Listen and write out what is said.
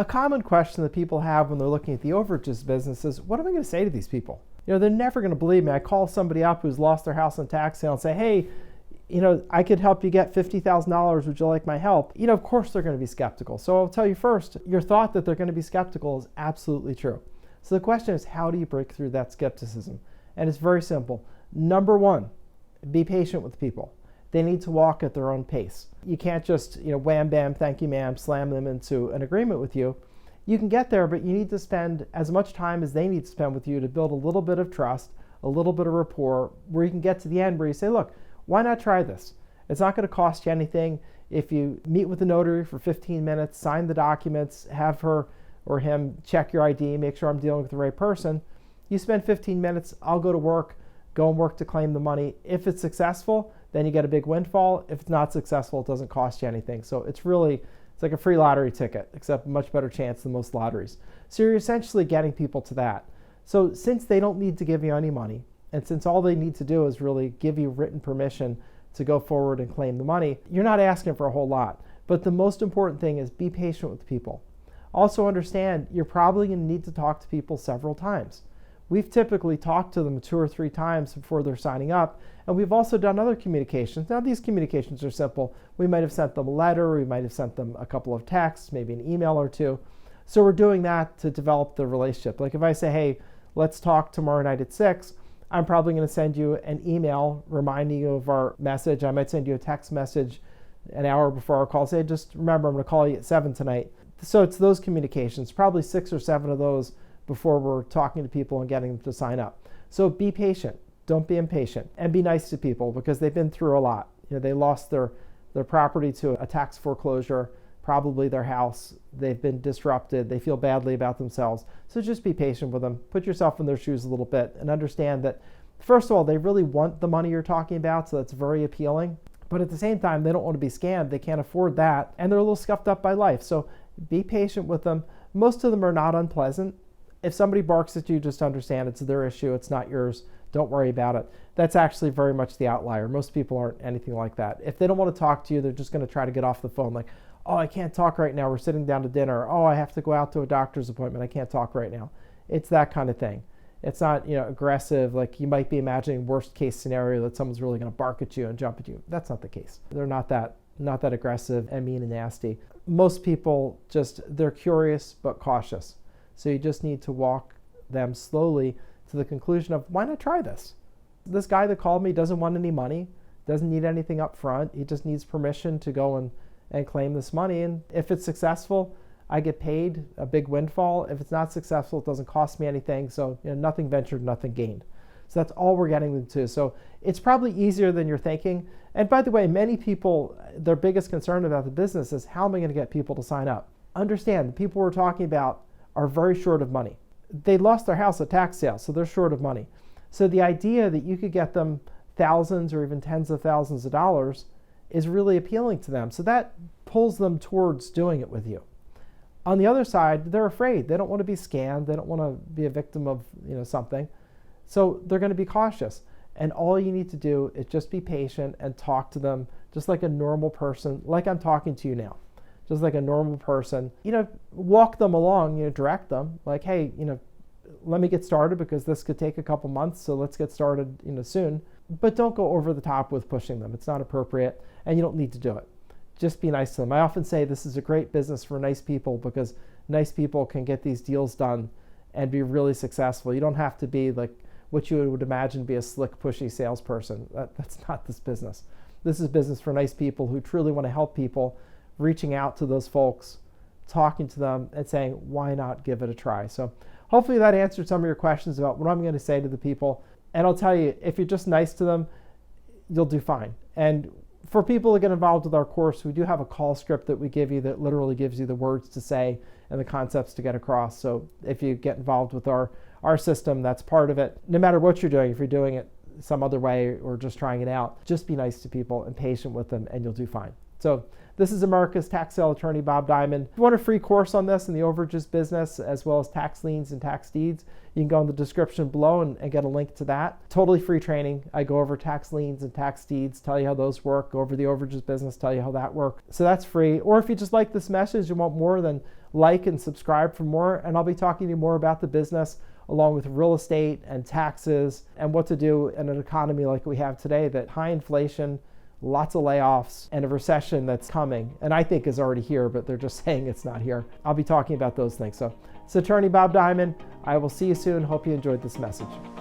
A common question that people have when they're looking at the overages business is, what am I going to say to these people? They're never going to believe me. I call somebody up who's lost their house on tax sale and say, hey, I could help you get $50,000. Would you like my help? Of course they're going to be skeptical. So I'll tell you first, your thought that they're going to be skeptical is absolutely true. So the question is, how do you break through that skepticism? And it's very simple. Number one, be patient with people. They need to walk at their own pace. You can't just, wham, bam, thank you, ma'am, slam them into an agreement with you. You can get there, but you need to spend as much time as they need to spend with you to build a little bit of trust, a little bit of rapport, where you can get to the end where you say, look, why not try this? It's not going to cost you anything. If you meet with the notary for 15 minutes, sign the documents, have her or him check your ID, make sure I'm dealing with the right person, you spend 15 minutes, I'll go to work, go and work to claim the money. If it's successful, then you get a big windfall. If it's not successful, it doesn't cost you anything. So it's like a free lottery ticket, except much better chance than most lotteries. So you're essentially getting people to that. So since they don't need to give you any money, and since all they need to do is really give you written permission to go forward and claim the money, you're not asking for a whole lot. But the most important thing is be patient with people. Also understand you're probably going to need to talk to people several times. We've typically talked to them 2 or 3 times before they're signing up, and we've also done other communications. Now these communications are simple. We might have sent them a letter, we might have sent them a couple of texts, maybe an email or 2. So we're doing that to develop the relationship. Like if I say, hey, let's talk tomorrow night at 6, I'm probably going to send you an email reminding you of our message. I might send you a text message an hour before our call. Say, just remember, I'm going to call you at 7 tonight. So it's those communications, probably 6 or 7 of those before we're talking to people and getting them to sign up. So be patient. Don't be impatient. And be nice to people because they've been through a lot. They lost their property to a tax foreclosure, probably their house. They've been disrupted. They feel badly about themselves. So just be patient with them. Put yourself in their shoes a little bit and understand that, first of all, they really want the money you're talking about, so that's very appealing. But at the same time, they don't want to be scammed. They can't afford that. And they're a little scuffed up by life. So be patient with them. Most of them are not unpleasant. If somebody barks at you, just understand it's their issue. It's not yours. Don't worry about it. That's actually very much the outlier. Most people aren't anything like that. If they don't want to talk to you, they're just going to try to get off the phone like, oh, I can't talk right now. We're sitting down to dinner. Oh, I have to go out to a doctor's appointment. I can't talk right now. It's that kind of thing. It's not, aggressive. Like you might be imagining worst case scenario that someone's really going to bark at you and jump at you. That's not the case. They're not that aggressive and mean and nasty. Most people they're curious but cautious. So you just need to walk them slowly to the conclusion of, why not try this? This guy that called me doesn't want any money, doesn't need anything up front. He just needs permission to go and claim this money. And if it's successful, I get paid a big windfall. If it's not successful, it doesn't cost me anything. So nothing ventured, nothing gained. So that's all we're getting them to. So it's probably easier than you're thinking. And by the way, many people, their biggest concern about the business is, how am I going to get people to sign up? Understand, the people we're talking about are very short of money. They lost their house at tax sale, so they're short of money. So the idea that you could get them thousands or even tens of thousands of dollars is really appealing to them. So that pulls them towards doing it with you. On the other side, they're afraid. They don't want to be scammed. They don't want to be a victim of something. So they're going to be cautious. And all you need to do is just be patient and talk to them just like a normal person, like I'm talking to you now. Just like a normal person, walk them along, direct them like, hey, let me get started because this could take a couple months. So let's get started, soon, but don't go over the top with pushing them. It's not appropriate and you don't need to do it. Just be nice to them. I often say this is a great business for nice people because nice people can get these deals done and be really successful. You don't have to be like what you would imagine be a slick, pushy salesperson. That's not this business. This is business for nice people who truly want to help people, reaching out to those folks, talking to them and saying, why not give it a try? So hopefully that answered some of your questions about what I'm going to say to the people. And I'll tell you, if you're just nice to them, you'll do fine. And for people to get involved with our course, we do have a call script that we give you that literally gives you the words to say and the concepts to get across. So if you get involved with our system, that's part of it. No matter what you're doing, if you're doing it some other way or just trying it out, just be nice to people and patient with them and you'll do fine. So this is America's tax sale attorney, Bob Diamond. If you want a free course on this in the overages business, as well as tax liens and tax deeds, you can go in the description below and get a link to that. Totally free training. I go over tax liens and tax deeds, tell you how those work, go over the overages business, tell you how that works. So that's free. Or if you just like this message and want more, then like and subscribe for more, and I'll be talking to you more about the business along with real estate and taxes and what to do in an economy like we have today, that high inflation, lots of layoffs, and a recession that's coming, and I think is already here, but they're just saying it's not here. I'll be talking about those things. So it's Attorney Bob Diamond. I will see you soon. Hope you enjoyed this message.